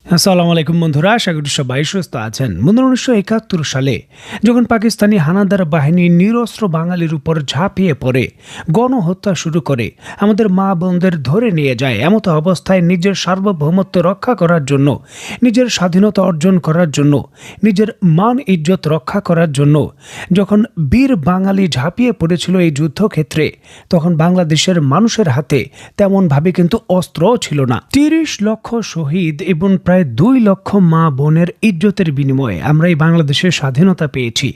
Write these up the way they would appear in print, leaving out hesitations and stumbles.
আসসালামু আলাইকুম বন্ধুরা, আশা করি সবাই সুস্থ আছেন। বন্ধুরা, 1971 সালে যখন পাকিস্তানি হানাদার বাহিনী নিরস্ত্র বাঙালির উপর ঝাঁপিয়ে পড়ে গণহত্যা শুরু করে, আমাদের মা বোনদের ধরে নিয়ে যায়, এমতো অবস্থায় নিজের সার্বভৌমত্ব রক্ষা করার জন্য, নিজের স্বাধীনতা অর্জন করার জন্য, নিজের মান ইজ্জত রক্ষা করার জন্য যখন বীর বাঙালি ঝাঁপিয়ে পড়েছিল এই যুদ্ধক্ষেত্রে, তখন বাংলাদেশের মানুষের হাতে তেমনভাবে কিন্তু অস্ত্রও ছিল না। 30 লক্ষ শহীদ এবং প্রায় 2 লক্ষ মা বোনের ইজ্জতের বিনিময়ে আমরা এই বাংলাদেশের স্বাধীনতা পেয়েছি।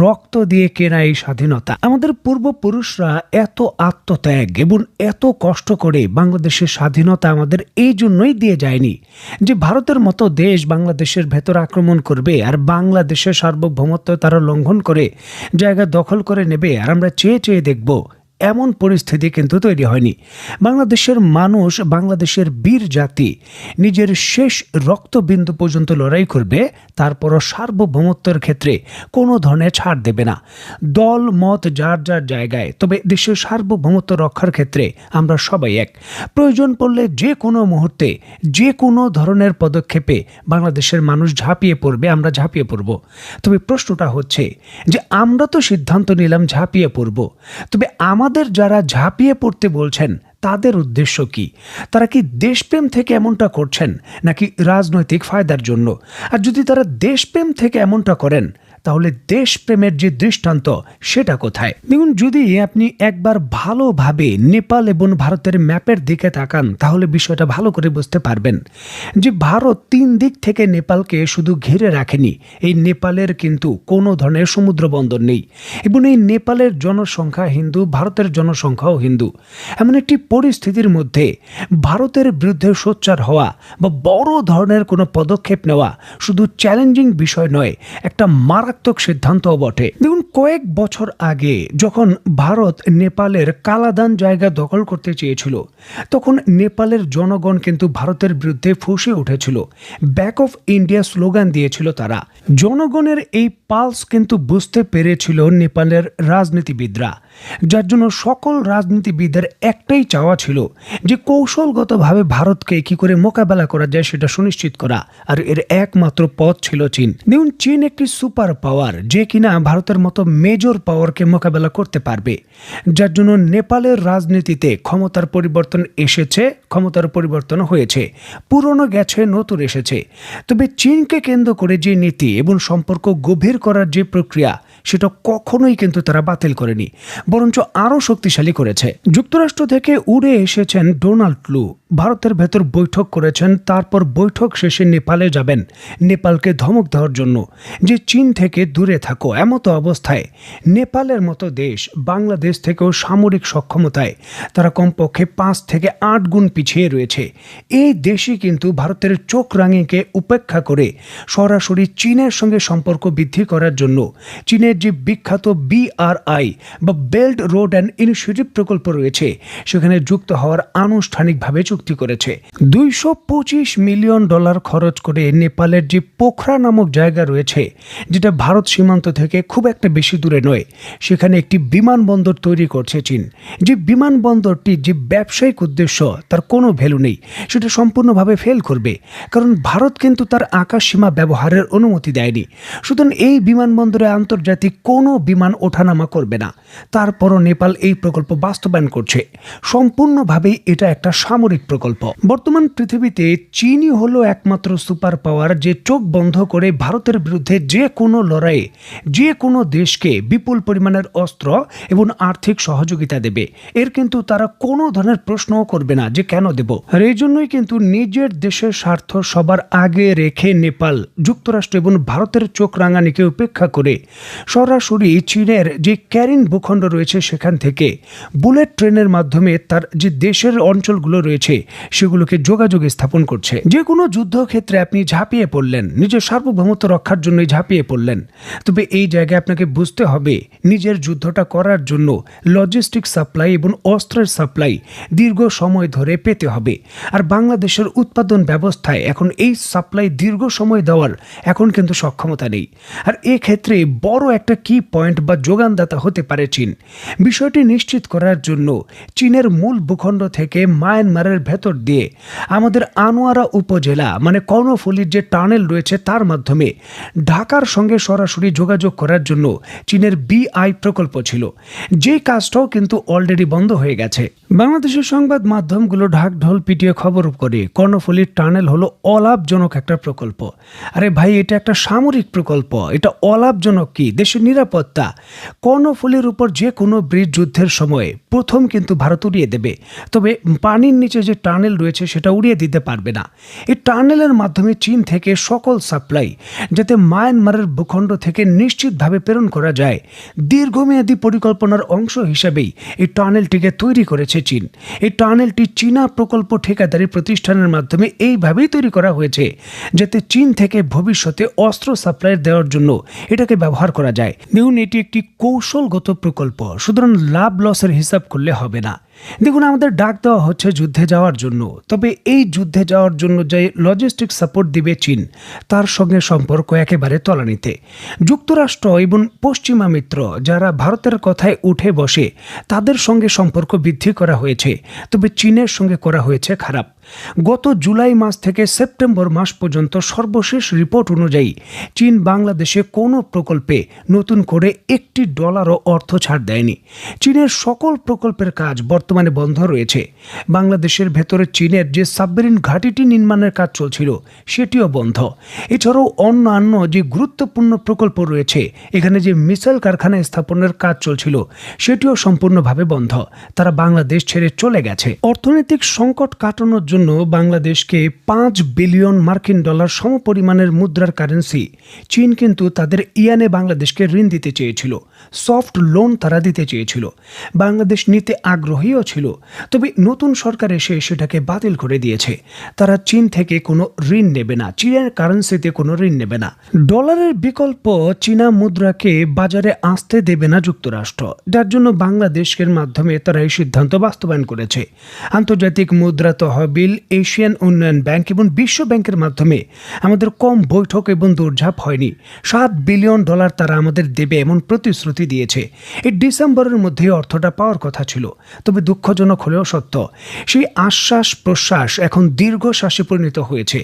রক্ত দিয়ে কেনা এই স্বাধীনতা। আমাদের পূর্বপুরুষরা এত আত্মত্যাগ এবং এত কষ্ট করে বাংলাদেশের স্বাধীনতা আমাদের এই জন্যই দিয়ে যায়নি যে ভারতের মতো দেশ বাংলাদেশের ভেতর আক্রমণ করবে আর বাংলাদেশের সার্বভৌমত্ব তারা লঙ্ঘন করে জায়গা দখল করে নেবে আর আমরা চেয়ে চেয়ে দেখব। এমন পরিস্থিতি কিন্তু তৈরি হয়নি। বাংলাদেশের মানুষ, বাংলাদেশের বীর জাতি নিজের শেষ রক্তবিন্দু পর্যন্ত লড়াই করবে, তারপরও সার্বভৌমত্বের ক্ষেত্রে কোনো ধরনের ছাড় দেবে না। দল মত যার যার জায়গায়, তবে দেশের সার্বভৌমত্ব রক্ষার ক্ষেত্রে আমরা সবাই এক। প্রয়োজন পড়লে যে কোনো মুহূর্তে যে কোনো ধরনের পদক্ষেপে বাংলাদেশের মানুষ ঝাঁপিয়ে পড়বে, আমরা ঝাঁপিয়ে পড়ব। তবে প্রশ্নটা হচ্ছে যে আমরা তো সিদ্ধান্ত নিলাম ঝাঁপিয়ে পড়ব, তবে আমাদের যারা ঝাঁপিয়ে পড়তে বলছেন তাদের উদ্দেশ্য কি? তারা কি দেশপ্রেম থেকে এমনটা করছেন নাকি রাজনৈতিক ফায়দার জন্য? আর যদি তারা দেশপ্রেম থেকে এমনটা করেন, তাহলে দেশপ্রেমের যে দৃষ্টান্ত সেটা কোথায়? দেখুন, যদি আপনি একবার ভালোভাবে নেপাল এবং ভারতের ম্যাপের দিকে তাকান, তাহলে বিষয়টা ভালো করে বুঝতে পারবেন যে ভারত 3 দিক থেকে নেপালকে শুধু ঘিরে রাখেনি। এই নেপালের কিন্তু কোনো ধরনের সমুদ্র বন্দর নেই এবং এই নেপালের জনসংখ্যা হিন্দু, ভারতের জনসংখ্যাও হিন্দু। এমন একটি পরিস্থিতির মধ্যে ভারতের বিরুদ্ধে সোচ্চার হওয়া বা বড় ধরনের কোনো পদক্ষেপ নেওয়া শুধু চ্যালেঞ্জিং বিষয় নয়, একটা মারাত্মক সিদ্ধান্তও বটে। দেখুন, কয়েক বছর আগে যখন ভারত নেপালের কালাদান জায়গা দখল করতে চেয়েছিল, তখন নেপালের জনগণ কিন্তু ভারতের বিরুদ্ধে ফুঁসে উঠেছিল। ব্যাক অফ ইন্ডিয়া স্লোগান দিয়েছিল তারা। জনগণের এই পালস কিন্তু বুঝতে পেরেছিল নেপালের রাজনীতিবিদরা, যার জন্য সকল রাজনীতিবিদের একটাই চাওয়া ছিল যে কৌশলগতভাবে ভারতকে কি করে মোকাবেলা করা যায় সেটা সুনিশ্চিত করা, আর এর একমাত্র পথ ছিল চীন। দেখুন, চীন একটি সুপার পাওয়ার যে কিনা ভারতের মতো মেজর পাওয়ারকে মোকাবেলা করতে পারবে, যার জন্য নেপালের রাজনীতিতে ক্ষমতার পরিবর্তন এসেছে, ক্ষমতার পরিবর্তন হয়েছে, পুরনো গেছে, নতুন এসেছে। তবে চীনকে কেন্দ্র করে যে নীতি এবং সম্পর্ক গভীর করার যে প্রক্রিয়া, সেটা কখনোই কিন্তু তারা বাতিল করেনি, বরঞ্চ আরও শক্তিশালী করেছে। যুক্তরাষ্ট্র থেকে উড়ে এসেছেন ডোনাল্ড লু, ভারতের ভেতর বৈঠক করেছেন, তারপর বৈঠক শেষে নেপালে যাবেন নেপালকে ধমক দেওয়ার জন্য যে চীন থেকে দূরে থাকো। এমতো অবস্থায় নেপালের মতো দেশ বাংলাদেশ থেকেও সামরিক সক্ষমতায় তারা কমপক্ষে 5 থেকে 8 গুণ পিছিয়ে রয়েছে। এই দেশই কিন্তু ভারতের চোখ রাঙিকে উপেক্ষা করে সরাসরি চীনের সঙ্গে সম্পর্ক বৃদ্ধি করার জন্য চীনের যে বিখ্যাত BRI বা বেল্ট রোড অ্যান্ড ইনিশিয়েটিভ প্রকল্প রয়েছে, সেখানে যুক্ত হওয়ার আনুষ্ঠানিকভাবে চুক্তি করেছে। $225 মিলিয়ন খরচ করে নেপালের যে পোখরা নামক জায়গা রয়েছে, যেটা ভারত সীমান্ত থেকে খুব একটা বেশি দূরে নয়, সেখানে একটি বিমানবন্দর তৈরি করছে চীন। যে বিমানবন্দরটি যে ব্যবসায়িক উদ্দেশ্য, তার কোনো ভ্যালু নেই, সেটা সম্পূর্ণভাবে ফেল করবে, কারণ ভারত কিন্তু তার আকাশ সীমা ব্যবহারের অনুমতি দেয়নি। সুতরাং এই বিমানবন্দরে আন্তর্জাতিক কোনো বিমান ওঠানামা করবে না। তারপরও নেপাল এই প্রকল্প বাস্তবায়ন করছে। সম্পূর্ণভাবেই এটা একটা সামরিক প্রকল্প। বর্তমান পৃথিবীতে চীনই হলো একমাত্র সুপার পাওয়ার যে চোখ বন্ধ করে ভারতের বিরুদ্ধে যে কোনো লড়াইয়ে যে কোনো দেশকে বিপুল পরিমাণের অস্ত্র এবং আর্থিক সহযোগিতা দেবে। এর কিন্তু তারা কোনো ধরনের প্রশ্নও করবে না যে কেন দেব। আর এই জন্যই কিন্তু নিজের দেশের স্বার্থ সবার আগে রেখে নেপাল যুক্তরাষ্ট্র এবং ভারতের চোখ রাঙানিকে উপেক্ষা করে সরাসরি চীনের যে ক্যারিন ভূখণ্ড রয়েছে সেখান থেকে বুলেট ট্রেনের মাধ্যমে তার যে দেশের অঞ্চলগুলো রয়েছে সেগুলোকে যোগাযোগ স্থাপন করছে। যে কোনো যুদ্ধক্ষেত্রে আপনি ঝাঁপিয়ে পড়লেন, নিজের সার্বভৌমত্ব রক্ষার জন্যই ঝাঁপিয়ে পড়লেন, তবে এই জায়গায় আপনাকে বুঝতে হবে নিজের যুদ্ধটা করার জন্য লজিস্টিক সাপ্লাই এবং অস্ত্রের সাপ্লাই দীর্ঘ সময় ধরে পেতে হবে। আর বাংলাদেশের উৎপাদন ব্যবস্থায় এখন এই সাপ্লাই দীর্ঘ সময় দেওয়ার এখন কিন্তু সক্ষমতা নেই। আর এক্ষেত্রে বড় একটা কি পয়েন্ট বা যোগানদাতা হতে পারে চীন। বিষয়টি নিশ্চিত করার জন্য চীনের মূল ভূখণ্ড থেকে মায়ানমারের ভেতর দিয়ে আমাদের আনোয়ারা উপজেলা মানে কর্ণফুলীর যে টানেল রয়েছে তার মাধ্যমে ঢাকার সঙ্গে সরাসরি যোগাযোগ করার জন্য চীনের বিআই প্রকল্প ছিল, যে কাজটাও কিন্তু অলরেডি বন্ধ হয়ে গেছে। বাংলাদেশের সংবাদ মাধ্যমগুলো ঢাকঢোল পিটিয়ে খবর করে কর্ণফুলীর টানেল হলো অলাভজনক একটা প্রকল্প। আরে ভাই, এটা একটা সামরিক প্রকল্প, এটা অলাভজনক কি? দেশের নিরাপত্তা। কর্ণফুলীর উপর যে কোনো ব্রিজ যুদ্ধের সময় প্রথম কিন্তু ভারত উড়িয়ে দেবে, তবে পানির নিচে যে টানেল রয়েছে সেটা উড়িয়ে দিতে পারবে না। এই টানেলের মাধ্যমে চীন থেকে সকল সাপ্লাই যাতে মায়ানমারের ভূখণ্ড থেকে নিশ্চিতভাবে প্রেরণ করা যায়, দীর্ঘমেয়াদী পরিকল্পনার অংশ হিসেবেই এই টানেলটিকে তৈরি করেছে চীন। এই টানেলটি চীনা প্রকল্প ঠিকাদারি প্রতিষ্ঠানের মাধ্যমে এইভাবেই তৈরি করা হয়েছে যাতে চীন থেকে ভবিষ্যতে অস্ত্র সাপ্লাই দেওয়ার জন্য এটাকে ব্যবহার করা যায়। দেখুন, এটি একটি কৌশলগত প্রকল্প, সুতরাং লাভ লসের হিসাব করলে হবে না। দেখুন, আমাদের ডাক দেওয়া হচ্ছে যুদ্ধে যাওয়ার জন্য, তবে এই যুদ্ধে যাওয়ার জন্য যে লজিস্টিক সাপোর্ট দিবে চীন, তার সঙ্গে সম্পর্ক একেবারে তলানিতে। যুক্তরাষ্ট্র এবং পশ্চিমা মিত্র যারা ভারতের কথায় উঠে বসে, তাদের সঙ্গে সম্পর্ক বৃদ্ধি করা হয়েছে, তবে চীনের সঙ্গে করা হয়েছে খারাপ। গত জুলাই মাস থেকে সেপ্টেম্বর মাস পর্যন্ত সর্বশেষ রিপোর্ট অনুযায়ী চীন বাংলাদেশে কোনো প্রকল্পে নতুন করে $1 অর্থ ছাড় দেয়নি। চীনের সকল প্রকল্পের কাজ বর্তমানে বন্ধ রয়েছে। বাংলাদেশের ভেতরে চীনের যে সাবমেরিন ঘাঁটিটি নির্মাণের কাজ চলছিল সেটিও বন্ধ। এছাড়াও অন্যান্য যে গুরুত্বপূর্ণ প্রকল্প রয়েছে, এখানে যে মিসাইল কারখানা স্থাপনের কাজ চলছিল সেটিও সম্পূর্ণভাবে বন্ধ। তারা বাংলাদেশ ছেড়ে চলে গেছে। অর্থনৈতিক সংকট কাটানোর জন্য বাংলাদেশকে $5 বিলিয়ন সমপরিমাণের মুদ্রার কারেন্সি চীন কিন্তু তাদের ইয়ানে বাংলাদেশকে ঋণ দিতে চেয়েছিল, সফট লোন তারা দিতে চেয়েছিল। বাংলাদেশ নিতে আগ্রহীও ছিল, তবে নতুন সরকার এসে সেটাকে বাতিল করে দিয়েছে। তারা চীন থেকে কোনো ঋণ নেবে না, চীনের কারেন্সিতে কোনো ঋণ নেবে না। ডলারের বিকল্প চীনা মুদ্রাকে বাজারে আসতে দেবে না যুক্তরাষ্ট্র, যার জন্য বাংলাদেশের মাধ্যমে তারা এই সিদ্ধান্ত বাস্তবায়ন করেছে। আন্তর্জাতিক মুদ্রা তহবিল, এশিয়ান উন্নয়ন ব্যাংক এবং বিশ্ব ব্যাংকের মাধ্যমে আমাদের কম বৈঠক এবং দৌড়ঝাঁপ হয়নি। $7 বিলিয়ন তারা আমাদের দেবে এমন প্রতিশ্রুতি দিয়েছে। এই ডিসেম্বরের মধ্যে অর্থটা পাওয়ার কথা ছিল, তবে দুঃখজনক হলেও সত্য, সেই আশ্বাস প্রশ্বাস এখন দীর্ঘশ্বাসে পরিণত হয়েছে।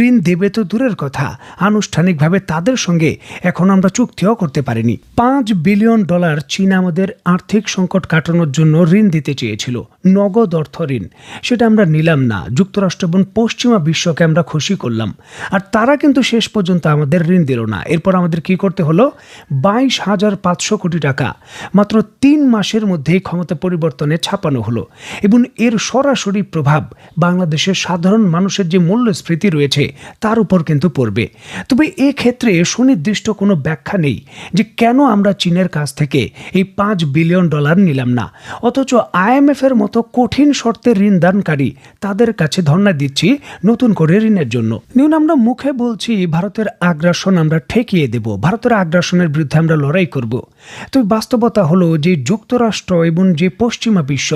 ঋণ দেবে তো দূরের কথা, আনুষ্ঠানিকভাবে তাদের সঙ্গে এখন আমরা চুক্তিও করতে পারিনি। $5 বিলিয়ন চীন আমাদের আর্থিক সংকট কাটানোর জন্য ঋণ দিতে চেয়েছিল, নগদ অর্থ ঋণ। সেটা আমরা নিলাম না। যুক্তরাষ্ট্র এবং পশ্চিমা বিশ্বকে আমরা খুশি করলাম, আর তারা কিন্তু শেষ পর্যন্ত আমাদের ঋণ দিল না। এরপর আমাদের কি করতে হলো? 22,500 কোটি টাকা মাত্র 3 মাসের মধ্যেই ক্ষমতা পরিবর্তনে ছাপানো হলো, এবং এর সরাসরি প্রভাব বাংলাদেশের সাধারণ মানুষের যে মূল্যস্ফীতি রয়েছে তার উপর কিন্তু পড়বে। তবে এক্ষেত্রে সুনির্দিষ্ট কোনো ব্যাখ্যা নেই যে কেন আমরা চীনের কাছ থেকে এই $5 বিলিয়ন নিলাম না, অথচ IMF এর মতো কঠিন শর্তে ঋণ দানকারী তাদের কাছে ধর্ণা দিচ্ছি নতুন করে ঋণের জন্য। আমরা মুখে বলছি ভারতের আগ্রাসন আমরা ঠেকিয়ে দেব, ভারতের আগ্রাসনের বিরুদ্ধে আমরা লড়াই করব, তবে বাস্তবতা হলো যে যুক্তরাষ্ট্র এবং যে পশ্চিমা বিশ্ব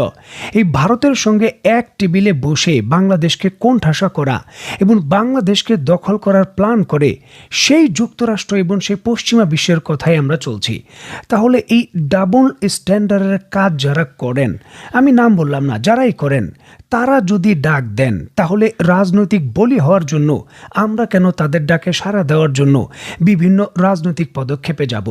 এই ভারতের সঙ্গে এক টেবিলে বসে বাংলাদেশকে কোণঠাসা করা এবং বাংলাদেশকে দখল করার প্ল্যান করে, সেই যুক্তরাষ্ট্র এবং সেই পশ্চিমা বিশ্বের কথাই আমরা চলছি। তাহলে এই ডাবল স্ট্যান্ডার্ডের কাজ যারা করেন, আমি নাম বললাম না, যারাই করেন, তারা যদি ডাক দেন তাহলে রাজনৈতিক বলি হওয়ার জন্য আমরা কেন তাদের ডাকে সাড়া দেওয়ার জন্য বিভিন্ন রাজনৈতিক পদক্ষেপে যাব?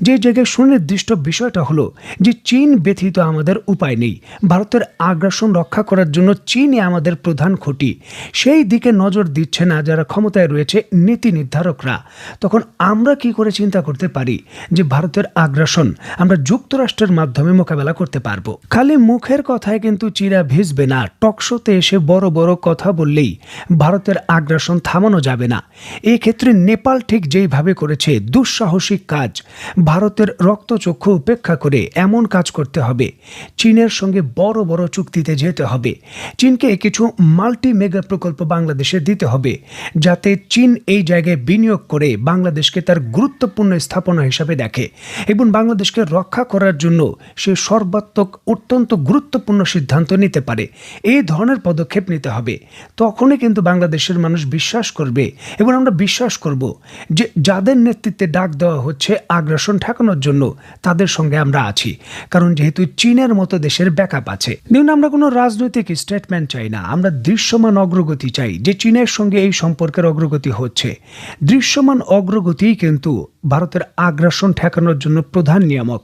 যে জায়গায় সুনির্দিষ্ট বিষয়টা হলো যে চীন ব্যতীত আমাদের উপায় নেই, ভারতের আগ্রাসন রক্ষা করার জন্য চীনই আমাদের প্রধান খুঁটি, সেই দিকে নজর দিচ্ছে না যারা ক্ষমতায় রয়েছে নীতি নির্ধারকরা। তখন আমরা কি করে চিন্তা করতে পারি যে ভারতের আগ্রাসন আমরা যুক্তরাষ্ট্রের মাধ্যমে মোকাবেলা করতে পারবো? খালি মুখের কথায় কিন্তু চিরা ভিজবে না। টকশোতে এসে বড় বড় কথা বললেই ভারতের আগ্রাসন থামানো যাবে না। এক্ষেত্রে নেপাল ঠিক যেইভাবে করেছে দুঃসাহসিক কাজ, ভারতের রক্তচক্ষু উপেক্ষা করে এমন কাজ করতে হবে, চীনের সঙ্গে বড় বড় চুক্তিতে যেতে হবে, চীনকে কিছু মাল্টি মেগা প্রকল্প বাংলাদেশে দিতে হবে, যাতে চীন এই জায়গায় বিনিয়োগ করে বাংলাদেশকে তার গুরুত্বপূর্ণ স্থাপনা হিসাবে দেখে এবং বাংলাদেশকে রক্ষা করার জন্য সে সর্বাত্মক অত্যন্ত গুরুত্বপূর্ণ সিদ্ধান্ত নিতে পারে। এই ধরনের পদক্ষেপ নিতে হবে। তখনই কিন্তু বাংলাদেশের মানুষ বিশ্বাস করবে এবং আমরা বিশ্বাস করব যে যাদের নেতৃত্বে ডাক দেওয়া হচ্ছে আগ্রাসন ঠেকানোর জন্য, তাদের সঙ্গে আমরা আছি। কারণ যেহেতু চীনের মতো দেশের ব্যাকআপ আছে। দেখুন, আমরা কোনো রাজনৈতিক স্টেটমেন্ট চাই না, আমরা দৃশ্যমান অগ্রগতি চাই যে চীনের সঙ্গে এই সম্পর্কের অগ্রগতি হচ্ছে। দৃশ্যমান অগ্রগতিই কিন্তু ভারতের আগ্রাসন ঠেকানোর জন্য প্রধান নিয়ামক।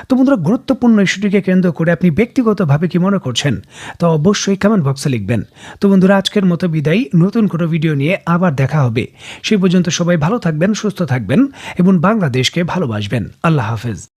তো বন্ধুরা, গুরুত্বপূর্ণ ইস্যুটিকে কেন্দ্র করে আপনি ব্যক্তিগতভাবে কি মনে করছেন তা অবশ্যই কমেন্ট বক্সে লিখবেন। তো বন্ধুরা, আজকের মতো বিদায়, নতুন কোনো ভিডিও নিয়ে আবার দেখা হবে। সেই পর্যন্ত সবাই ভালো থাকবেন, সুস্থ থাকবেন এবং বাংলাদেশকে ভালোবাসবেন। আল্লাহ হাফেজ।